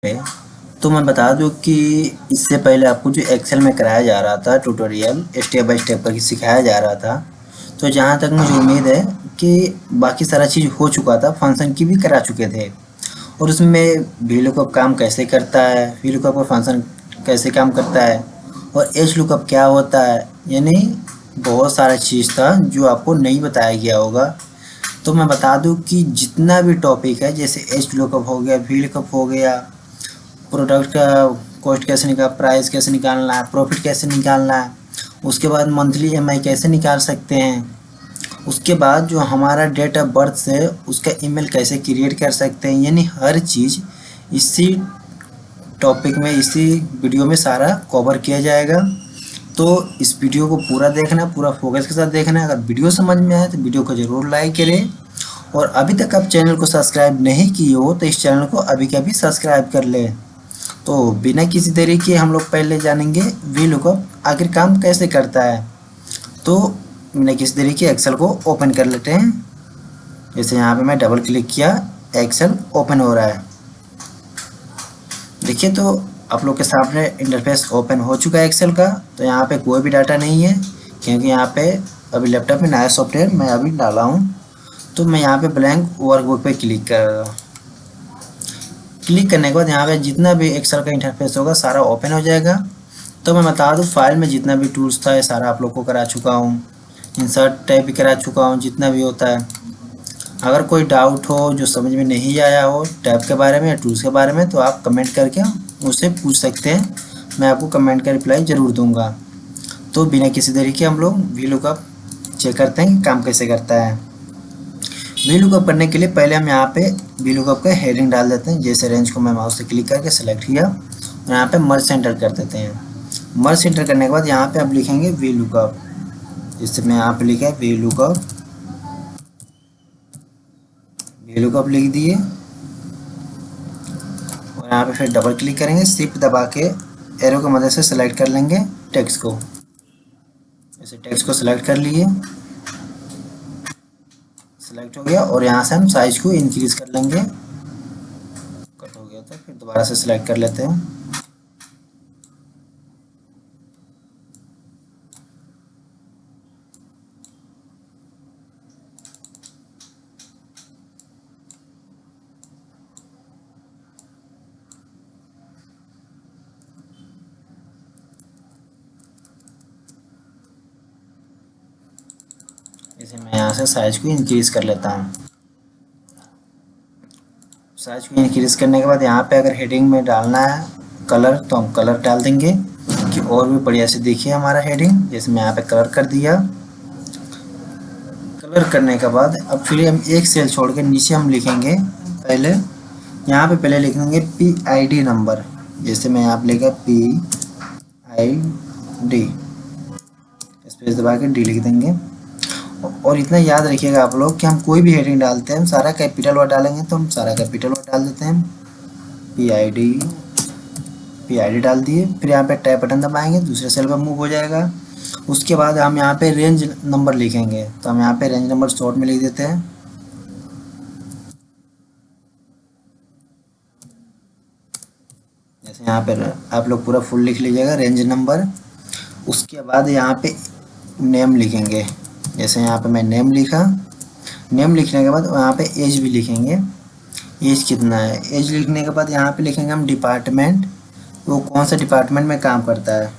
पे। तो मैं बता दूं कि इससे पहले आपको जो एक्सेल में कराया जा रहा था ट्यूटोरियल स्टेप बाय स्टेप करके सिखाया जा रहा था। तो जहाँ तक मुझे उम्मीद है कि बाकी सारा चीज़ हो चुका था, फंक्शन की भी करा चुके थे। और उसमें वी लुकअप काम कैसे करता है, वी लुकअप का फंक्शन कैसे काम करता है और एच लुकअप क्या होता है, यानी बहुत सारा चीज़ था जो आपको नहीं बताया गया होगा। तो मैं बता दूं कि जितना भी टॉपिक है, जैसे एच लुकअप हो गया, वी लुकअप हो गया, प्रोडक्ट का कॉस्ट कैसे निकाल, प्राइस कैसे निकालना है, प्रॉफिट कैसे निकालना है, उसके बाद मंथली ईएमआई कैसे निकाल सकते हैं, उसके बाद जो हमारा डेट ऑफ बर्थ से उसका ईमेल कैसे क्रिएट कर सकते हैं, यानी हर चीज़ इसी टॉपिक में, इसी वीडियो में सारा कवर किया जाएगा। तो इस वीडियो को पूरा देखना, पूरा फोकस के साथ देखना है। अगर वीडियो समझ में आए तो वीडियो को ज़रूर लाइक करें, और अभी तक आप चैनल को सब्सक्राइब नहीं किए हो तो इस चैनल को अभी के अभी सब्सक्राइब कर ले। तो बिना किसी देरी के हम लोग पहले जानेंगे वी लुकअप आखिर काम कैसे करता है। तो बिना किसी देरी के एक्सेल को ओपन कर लेते हैं। जैसे यहाँ पे मैं डबल क्लिक किया, एक्सेल ओपन हो रहा है। देखिए, तो आप लोग के सामने इंटरफेस ओपन हो चुका है एक्सेल का। तो यहाँ पे कोई भी डाटा नहीं है, क्योंकि यहाँ पे अभी लैपटॉप में नया सॉफ्टवेयर मैं अभी डाला हूँ। तो मैं यहाँ पे ब्लैंक वर्कबुक पे क्लिक कर रहा हूँ। क्लिक करने के बाद यहाँ पे जितना भी एक्सेल का इंटरफेस होगा सारा ओपन हो जाएगा। तो मैं बता दूँ, फाइल में जितना भी टूल्स था ये सारा आप लोग को करा चुका हूँ। इंसर्ट टैब भी करा चुका हूँ, जितना भी होता है। अगर कोई डाउट हो, जो समझ में नहीं आया हो टैब के बारे में या टूल्स के बारे में, तो आप कमेंट करके मुझसे पूछ सकते हैं। मैं आपको कमेंट का रिप्लाई ज़रूर दूंगा। तो बिना किसी देरी के हम लोग वी लुकअप चेक करते हैं कि काम कैसे करता है। वी लुकअप करने के लिए पहले हम यहाँ पे वी लुकअप का हेडिंग डाल देते हैं। जैसे रेंज को मैं माउस से क्लिक करके सेलेक्ट किया और यहाँ पे मर्ज सेंटर कर देते हैं। मर्ज सेंटर करने के बाद यहाँ पे आप लिखेंगे वी लुकअप। जैसे मैं यहाँ पे लिखा है वी लुकअप, वी लुकअप लिख दिए। और यहाँ पे फिर डबल क्लिक करेंगे, शिफ्ट दबा के एरो की मदद से सेलेक्ट कर लेंगे टेक्स्ट को। जैसे टेक्स्ट को सेलेक्ट कर लिए, सेलेक्ट हो गया। और यहाँ से हम साइज को इंक्रीज कर लेंगे। कट हो गया था, फिर दोबारा से सिलेक्ट कर लेते हैं। इसे मैं यहाँ से साइज को इंक्रीज कर लेता हूँ। साइज को इंक्रीज करने के बाद यहाँ पे अगर हेडिंग में डालना है कलर, तो हम कलर डाल देंगे कि और भी बढ़िया से देखिए हमारा हेडिंग। जैसे मैं यहाँ पे कलर कर दिया। कलर करने के बाद अब फिर हम एक सेल छोड़ के नीचे हम लिखेंगे पहले, यहाँ पे पहले लिखेंगे PID नंबर। जैसे मैं यहाँ पे लिखा PID, स्पेस दबा के डी लिख देंगे। और इतना याद रखिएगा आप लोग कि हम कोई भी हेडिंग डालते हैं, हम सारा कैपिटल वर्ड डालेंगे, तो हम सारा कैपिटल वर्ड डाल देते हैं। PID, PID डाल दिए। फिर यहाँ पे टैब बटन दबाएंगे, दूसरे सेल पर मूव हो जाएगा। उसके बाद हम यहाँ पे रेंज नंबर लिखेंगे, तो हम यहाँ पे रेंज नंबर शॉर्ट में लिख देते हैं। जैसे यहाँ पे आप लोग पूरा फुल लिख लीजिएगा रेंज नंबर। उसके बाद यहाँ पे नेम लिखेंगे। जैसे यहाँ पे मैं नेम लिखा। नेम लिखने के बाद यहाँ पे एज भी लिखेंगे, एज कितना है। एज लिखने के बाद यहाँ पे लिखेंगे हम डिपार्टमेंट, वो कौन सा डिपार्टमेंट में काम करता है।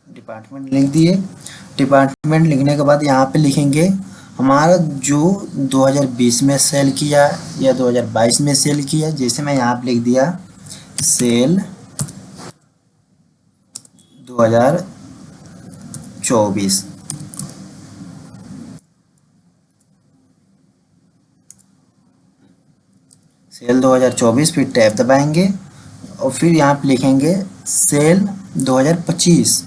डिपार्टमेंट लिख दिए। डिपार्टमेंट लिखने के बाद यहाँ पे लिखेंगे हमारा जो 2020 में सेल किया या 2022 में सेल किया। जैसे मैं यहाँ पे लिख दिया सेल 2024। सेल 2024, फिर टैब दबाएंगे और फिर यहाँ पे लिखेंगे सेल 2025।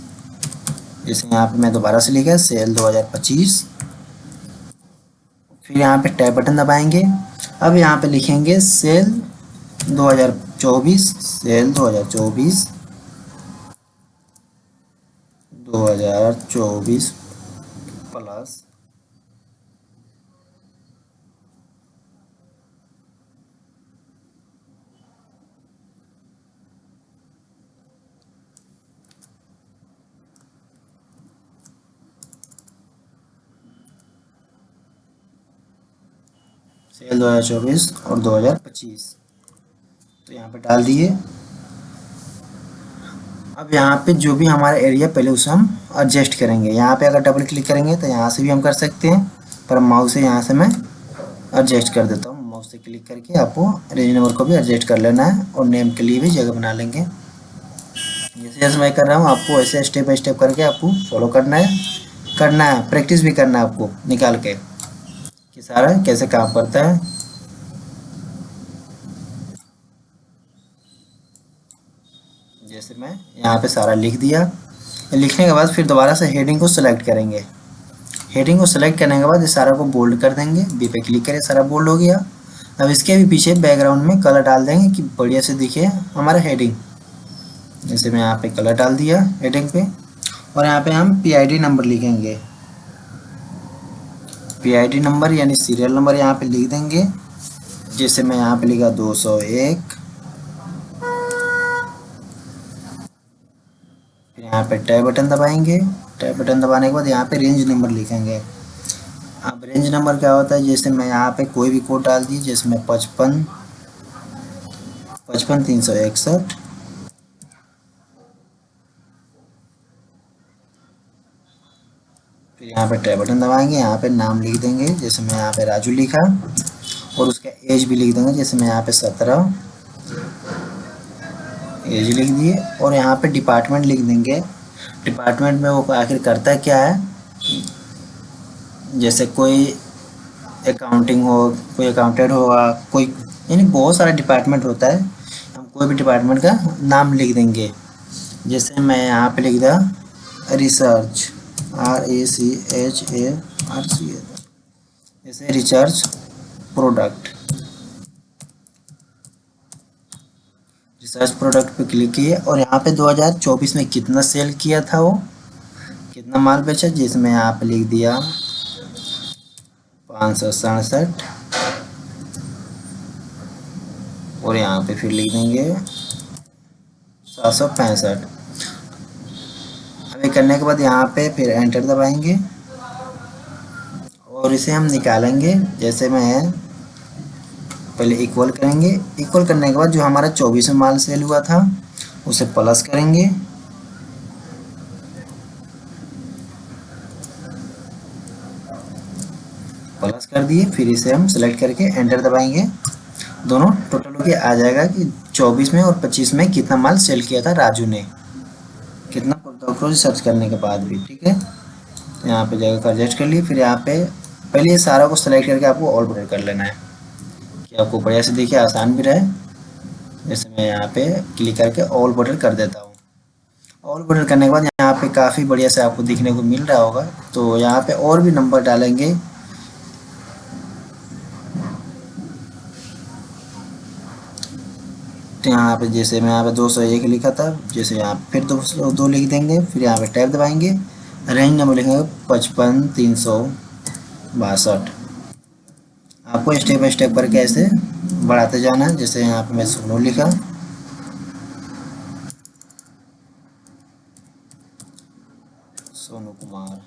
जैसे यहाँ पे मैं दोबारा से लिखा सेल 2025। फिर यहाँ पे टैब बटन दबाएंगे। अब यहाँ पे लिखेंगे सेल 2024, सेल 2024, 2024 प्लस सेल 2024 और 2025, तो यहाँ पे डाल दिए। अब यहाँ पे जो भी हमारा एरिया पहले उसे हम एडजस्ट करेंगे। यहाँ पे अगर डबल क्लिक करेंगे तो यहाँ से भी हम कर सकते हैं, पर माउस से यहाँ से मैं एडजस्ट कर देता हूँ। माउस से क्लिक करके आपको रेंज नंबर को भी एडजस्ट कर लेना है और नेम के लिए भी जगह बना लेंगे। जैसे जैसे मैं कर रहा हूँ आपको ऐसे स्टेप बाय स्टेप करके आपको फॉलो करना है, प्रैक्टिस भी करना है आपको निकाल के कि सारा कैसे काम करता है। जैसे मैं यहाँ पे सारा लिख दिया। लिखने के बाद फिर दोबारा से हेडिंग को सिलेक्ट करेंगे। हेडिंग को सिलेक्ट करने के बाद इस सारा को बोल्ड कर देंगे। बी पे क्लिक करें, सारा बोल्ड हो गया। अब इसके भी पीछे बैकग्राउंड में कलर डाल देंगे कि बढ़िया से दिखे हमारा हेडिंग। जैसे मैं यहाँ पे कलर डाल दिया हेडिंग पे, और यहाँ पे हम PID नंबर लिखेंगे। PID नंबर यानी सीरियल नंबर यहाँ पे लिख देंगे। जैसे मैं यहाँ पे लिखा 201। फिर यहाँ पे टैब बटन दबाएंगे। टैब बटन दबाने के बाद यहाँ पे रेंज नंबर लिखेंगे। अब रेंज नंबर क्या होता है, जैसे मैं यहाँ पे कोई भी कोड डाल दी, जैसे मैं 55 361। फिर यहाँ पे टैब बटन दबाएंगे, यहाँ पे नाम लिख देंगे। जैसे मैं यहाँ पे राजू लिखा और उसका एज भी लिख देंगे। जैसे मैं यहाँ पे 17 एज लिख दिए, और यहाँ पे डिपार्टमेंट लिख देंगे। डिपार्टमेंट में वो आखिर करता क्या है, जैसे कोई अकाउंटिंग हो, कोई अकाउंटेंट होगा, कोई यानी बहुत सारा डिपार्टमेंट होता है। हम कोई भी डिपार्टमेंट का नाम लिख देंगे। जैसे मैं यहाँ पे लिख दिया रिसर्च, RACHARC, जैसे रिसर्च प्रोडक्ट। रिसर्च प्रोडक्ट पे क्लिक किए और यहाँ पे 2024 में कितना सेल किया था, वो कितना माल बेचा। जैसे मैं यहाँ पे लिख दिया 567, और यहाँ पे फिर लिख देंगे 765। अब ये करने के बाद यहाँ पे फिर एंटर दबाएंगे और इसे हम निकालेंगे। जैसे मैं पहले इक्वल करेंगे। इक्वल करने के बाद जो हमारा 24 में माल सेल हुआ था उसे प्लस करेंगे। प्लस कर दिए, फिर इसे हम सेलेक्ट करके एंटर दबाएंगे। दोनों टोटल होके आ जाएगा कि 24 में और 25 में कितना माल सेल किया था राजू ने, कितना प्रोडक्ट सर्च करने के बाद भी। ठीक है, तो यहाँ पे जगह का एडजस्ट कर लिए। फिर यहाँ पे पहले ये सारा को सेलेक्ट करके आपको ऑल बटन कर लेना है कि आपको बढ़िया से देखिए, आसान भी रहे। जैसे मैं यहाँ पे क्लिक करके ऑल बटन कर देता हूँ। ऑल बटन करने के बाद यहाँ पे काफ़ी बढ़िया से आपको दिखने को मिल रहा होगा। तो यहाँ पे और भी नंबर डालेंगे। तो यहाँ पे जैसे मैं यहाँ पे 201 लिखा था, जैसे यहाँ फिर 202 लिख देंगे। फिर यहाँ पे टैब दबाएंगे, रेंज नंबर लिखेंगे 55 362। आपको स्टेप बाय स्टेप करके ऐसे बढ़ाते जाना है। जैसे यहाँ पे मैं सोनू लिखा, सोनू कुमार,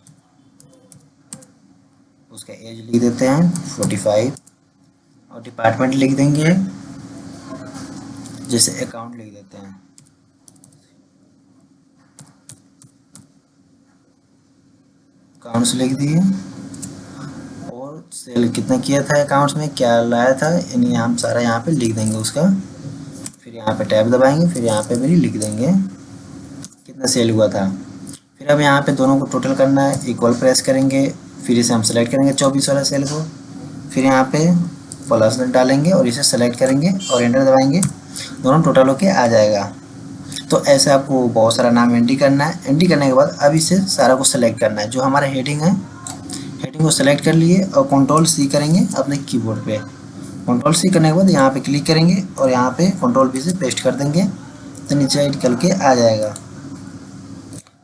उसका एज लिख देते हैं 45, और डिपार्टमेंट लिख देंगे, जैसे अकाउंट लिख देते हैं। अकाउंट्स लिख दिए, और सेल कितना किया था अकाउंट्स में, क्या लाया था, यानी हम सारा यहाँ पे लिख देंगे उसका। फिर यहाँ पे टैब दबाएंगे, फिर यहाँ पे भी लिख देंगे कितना सेल हुआ था। फिर अब यहाँ पे दोनों को टोटल करना है, इक्वल प्रेस करेंगे। फिर इसे हम सेलेक्ट करेंगे 24 वाला सेल को। फिर यहाँ पे प्लस डालेंगे और इसे सेलेक्ट करेंगे और एंटर दबाएंगे। दोनों टोटल होके आ जाएगा। तो ऐसे आपको बहुत सारा नाम एंट्री करना है। एंट्री करने के बाद अब इसे सारा को सेलेक्ट करना है। जो हमारा हेडिंग है, हेडिंग को सेलेक्ट कर लिए और Ctrl+C करेंगे अपने कीबोर्ड पे। Ctrl+C करने के बाद यहाँ पे क्लिक करेंगे और यहाँ पे Ctrl+V से पेस्ट कर देंगे, तो नीचे निकल के आ जाएगा।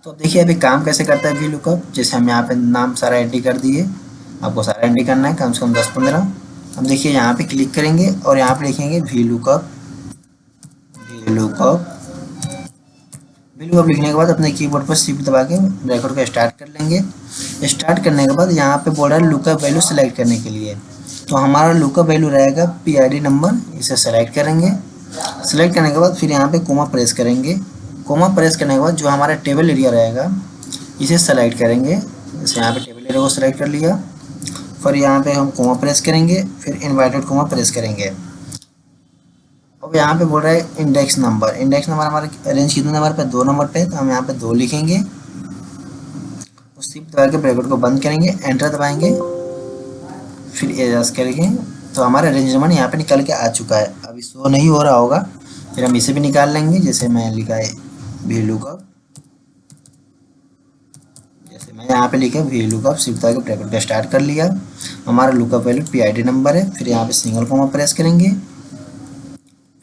तो देखिए अभी काम कैसे करता है वी लुकअप। जैसे हम यहाँ पे नाम सारा एंट्री कर दिए, आपको सारा एंट्री करना है कम से कम 10-15। अब देखिए यहाँ पे क्लिक करेंगे और यहाँ पे लिखेंगे वी लुकअप लिखने के बाद अपने कीबोर्ड पर शिफ्ट दबा के ब्रैकेट को स्टार्ट कर लेंगे। स्टार्ट करने के बाद यहाँ पे बोल रहा है लुकअप वैल्यू सेलेक्ट करने के लिए, तो हमारा लुकअप वैल्यू रहेगा PID नंबर, इसे सेलेक्ट करेंगे। सेलेक्ट करने के बाद फिर यहाँ पे कोमा प्रेस करेंगे। कोमा प्रेस करने के बाद जो हमारा टेबल एरिया रहेगा इसे सेलेक्ट करेंगे। जैसे यहाँ पे टेबल एरिया को सेलेक्ट कर लिया, फिर यहाँ पे हम कोमा प्रेस करेंगे, फिर इन्वर्टेड कोमा प्रेस करेंगे। अब यहाँ पे बोल रहा है इंडेक्स नंबर। इंडेक्स नंबर हमारा रेंज कितने नंबर पे, 2 नंबर पे, तो हम यहाँ पे 2 लिखेंगे। उस शिफ्ट दबा के ब्रैकेट को बंद करेंगे, एंटर दबाएंगे, फिर एडजस्ट करेंगे, तो हमारा रेंज नंबर यहाँ पे निकल के आ चुका है। अभी शो नहीं हो रहा होगा, फिर हम इसे भी निकाल लेंगे। जैसे मैं लिखा है VLOOKUP, जैसे मैं यहाँ पे लिखा VLOOKUP, शिफ्ट दबा के ब्रैकेट को स्टार्ट कर लिया। हमारा लुकअप वैल्यू PID नंबर है। फिर यहाँ पे सिंगल कोमा प्रेस करेंगे,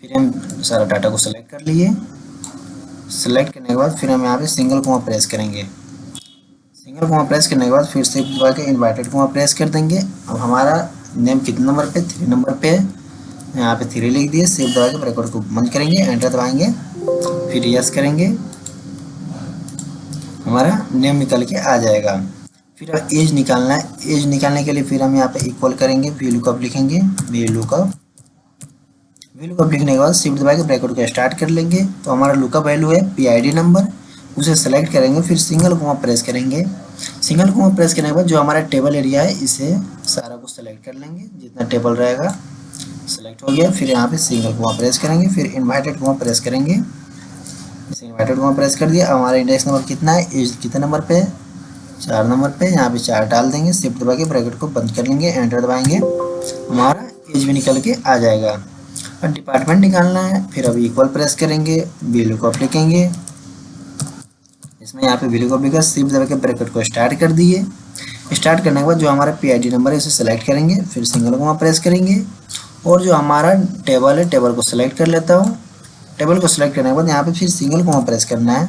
फिर हम सारा डाटा को सेलेक्ट कर लिए। सेलेक्ट करने के बाद फिर हम यहाँ पे सिंगल कोमा प्रेस करेंगे। सिंगल कोमा प्रेस करने के बाद फिर शिफ्ट दबा के इन्वर्टेड कोमा प्रेस कर देंगे। अब हमारा नेम कितने नंबर पे, 3 नंबर पे है, यहाँ पे 3 लिख दिए। शिफ्ट दबा के ब्रैकेट को बंद करेंगे, एंटर दबाएंगे, फिर यस करेंगे, हमारा नेम निकल के आ जाएगा। फिर एज निकालना है। एज निकालने के लिए फिर हम यहाँ पे इक्वल करेंगे, VLOOKUP लिखेंगे, VLOOKUP लिखने के बाद शिफ्ट दबा के ब्रैकेट को स्टार्ट कर लेंगे। तो हमारा लुकअप वैल्यू है PID नंबर, उसे सेलेक्ट करेंगे, फिर सिंगल कोमा प्रेस करेंगे। सिंगल कोमा प्रेस करने के बाद जो हमारा टेबल एरिया है इसे सारा को सेलेक्ट कर लेंगे, जितना टेबल रहेगा सेलेक्ट हो गया। फिर यहाँ पे सिंगल कोमा प्रेस करेंगे, फिर इन्वर्टेड कोमा प्रेस करेंगे। इसे इन्वर्टेड कोमा प्रेस कर दिया। हमारा इंडेक्स नंबर कितना है, एज कितने नंबर पे है, 4 नंबर पे, यहाँ पे 4 डाल देंगे। शिफ्ट दबा के ब्रैकेट को बंद कर लेंगे, एंटर दबाएंगे, हमारा एज भी निकल के आ जाएगा। और डिपार्टमेंट निकालना है, फिर अभी इक्वल प्रेस करेंगे, VLOOKUP लिखेंगे। इसमें यहाँ पे VLOOKUP लिखा, शिफ्ट दबा के ब्रैकेट को स्टार्ट कर दिए। स्टार्ट करने के बाद जो हमारा PID नंबर है उसे सेलेक्ट करेंगे, फिर सिंगल कोमा प्रेस करेंगे, और जो हमारा टेबल है टेबल को सेलेक्ट कर लेता हूँ। टेबल को सेलेक्ट करने के बाद यहाँ पे फिर सिंगल कोमा प्रेस करना है,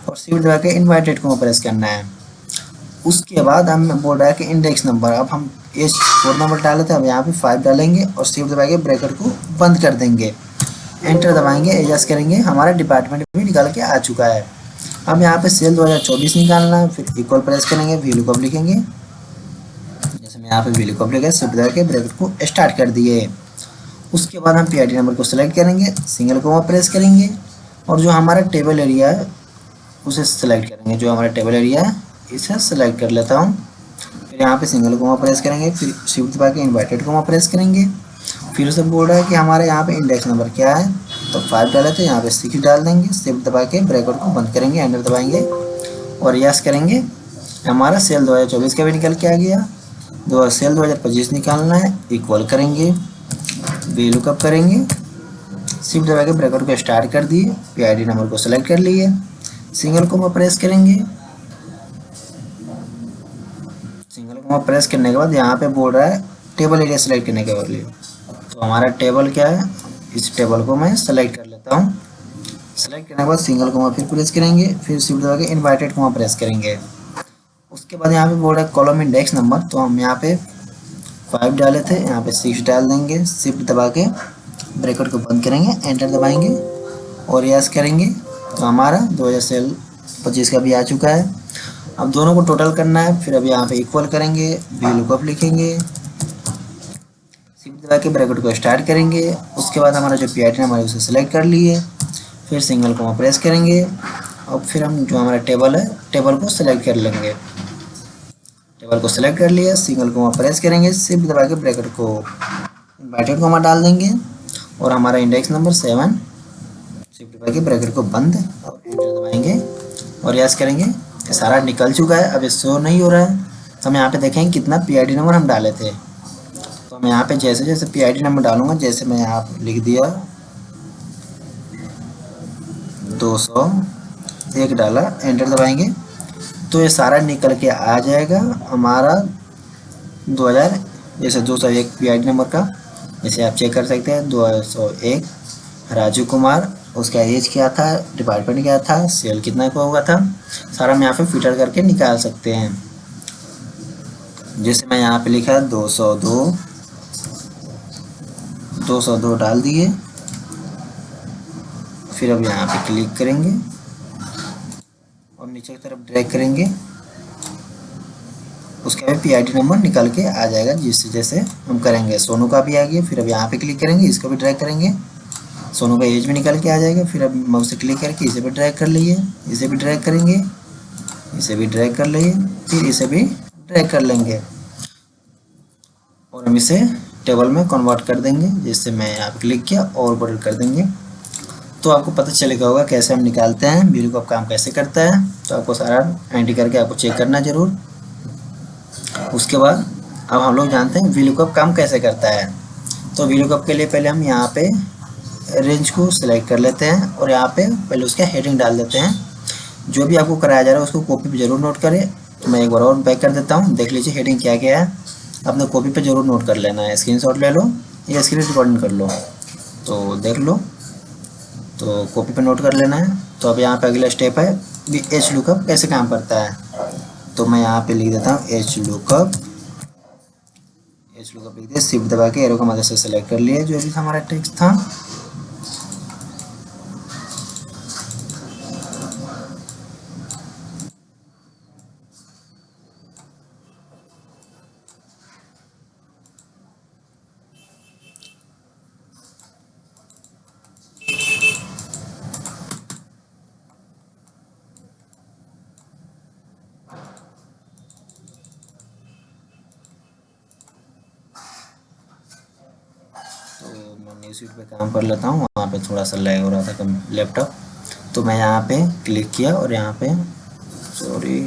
और शिफ्ट दबा के इन्वर्टेड कोमा प्रेस करना है। उसके बाद हम बोल रहा है कि इंडेक्स नंबर, अब हम एज 4 नंबर डाले थे, अब यहाँ पे 5 डालेंगे, और शिफ्ट दबा के ब्रैकेट को बंद कर देंगे, एंटर दबाएंगे, एडजस्ट करेंगे, हमारा डिपार्टमेंट भी निकाल के आ चुका है। अब यहाँ पे सेल 2024 निकालना है, फिर इक्वल प्रेस करेंगे, VLOOKUP लिखेंगे। जैसे मैं यहाँ पे VLOOKUP लिखा, शिफ्ट दबा के ब्रैकेट को स्टार्ट कर दिए। उसके बाद हम PID नंबर को सेलेक्ट करेंगे, सिंगल कोमा प्रेस करेंगे, और जो हमारा टेबल एरिया है उसे सेलेक्ट करेंगे। जो हमारा टेबल एरिया है इसे सेलेक्ट कर लेता हूँ। फिर यहाँ पे सिंगल कोमा प्रेस करेंगे, फिर शिफ्ट दबा के इन्वर्टेड कोमा प्रेस करेंगे। फिर से बोल रहा है कि हमारे यहाँ पे इंडेक्स नंबर क्या है, तो 5 डाले थे, यहाँ पे 6 डाल देंगे। शिफ्ट दबा के ब्रैकेट को बंद करेंगे, एंटर दबाएंगे, और यस करेंगे। हमारा सेल 2024 का भी निकल के आ गया। सेल 2025 निकालना है, इक्वल करेंगे, VLOOKUP करेंगे, शिफ्ट दबा के ब्रैकेट को स्टार्ट कर दिए, PID नंबर को सेलेक्ट कर लिए, सिंगल कोमा प्रेस करेंगे। सिंगल कोमा प्रेस करने के बाद यहाँ पे बोल रहा है टेबल एरिया सेलेक्ट करने के लिए, तो हमारा टेबल क्या है, इस टेबल को मैं सेलेक्ट कर लेता हूँ। सेलेक्ट करने के बाद सिंगल कोमा फिर प्रेस करेंगे, फिर शिफ्ट दबा के इन्वर्टेड कोमा प्रेस करेंगे। उसके बाद यहाँ पे बोल रहा है कॉलम इंडेक्स नंबर, तो हम यहाँ पे 5 डाले थे, यहाँ पे 6 डाल देंगे। शिफ्ट दबा के ब्रैकेट को बंद करेंगे, एंटर दबाएंगे, और यस करेंगे, तो हमारा 2025 का भी आ चुका है। अब दोनों को टोटल करना है, फिर अब यहाँ पे इक्वल करेंगे, VLOOKUP लिखेंगे, शिफ्ट दबा के ब्रैकेट को स्टार्ट करेंगे। उसके बाद हमारा जो PID नंबर है उसे सेलेक्ट कर लिए, फिर सिंगल कोमा प्रेस करेंगे, और फिर हम जो हमारा टेबल है टेबल को सेलेक्ट कर लेंगे। टेबल को सेलेक्ट कर लिया, सिंगल कोमा प्रेस करेंगे, शिफ्ट दबा के ब्रैकेट को इन्वर्टेड कोमा डाल देंगे, और हमारा इंडेक्स नंबर 7, शिफ्ट दबा के ब्रैकेट को बंद, और एंटर दबाएंगे, और यस करेंगे। ये सारा निकल चुका है, अब ये शो नहीं हो रहा है। तो हम यहाँ पे देखेंगे कितना PID नंबर हम डाले थे। तो मैं यहाँ पे जैसे जैसे PID नंबर डालूंगा, जैसे मैं यहाँ पे लिख दिया 201 डाला, एंटर दबाएंगे, तो ये सारा निकल के आ जाएगा हमारा 2000। जैसे 201 PID नंबर का, जैसे आप चेक कर सकते हैं 201 राजू कुमार, उसका एज क्या था, डिपार्टमेंट क्या था, सेल कितना का हुआ था, सारा हम यहाँ पे फिल्टर करके निकाल सकते हैं। जैसे मैं यहाँ पे लिखा 202 डाल दिए, फिर अब यहाँ पे क्लिक करेंगे और नीचे की तरफ ड्रैग करेंगे। उसका भी पीआईडी नंबर निकल के आ जाएगा। जिससे जैसे हम करेंगे, सोनू का भी आ गया, फिर अब यहाँ पे क्लिक करेंगे, इसको भी ड्रैग करेंगे, सोनू का एज भी निकल के आ जाएगा। फिर अब माउस से क्लिक करके इसे भी ड्रैग कर लिए, इसे भी ड्रैग करेंगे, इसे भी ड्रैग कर लिए, फिर इसे भी ड्रैग कर लेंगे और हम इसे टेबल में कन्वर्ट कर देंगे। जैसे मैं यहाँ पे क्लिक किया और बटन कर देंगे, तो आपको पता चलेगा होगा कैसे हम निकालते हैं, VLOOKUP काम कैसे करता है। तो आपको सारा एंट्री करके आपको चेक करना जरूर। उसके बाद अब हम लोग जानते हैं VLOOKUP काम कैसे करता है। तो VLOOKUP के लिए पहले हम यहाँ पे रेंज को सिलेक्ट कर लेते हैं और यहाँ पे पहले उसका हेडिंग डाल देते हैं। जो भी आपको कराया जा रहा है उसको कॉपी पे जरूर नोट करें। तो मैं एक बार और बैक कर देता हूँ, देख लीजिए हेडिंग क्या क्या है। अपने कॉपी पे जरूर नोट कर लेना है, स्क्रीनशॉट ले लो या स्क्रीन रिकॉर्डिंग कर लो, तो देख लो। तो कॉपी पे नोट कर लेना है। तो अब यहाँ पे अगला स्टेप है VLOOKUP कैसे काम करता है। तो मैं यहाँ पे लिख देता हूँ VLOOKUP लिख दिया, शिफ्ट दबा के एरो का मदद से सेलेक्ट कर लिया जो भी हमारा टेक्स्ट था। तो मैं न्यू शीट पे काम कर लेता हूँ, वहाँ पे थोड़ा सा लैग हो रहा था लैपटॉप। तो मैं यहाँ पे क्लिक किया और यहाँ पे सॉरी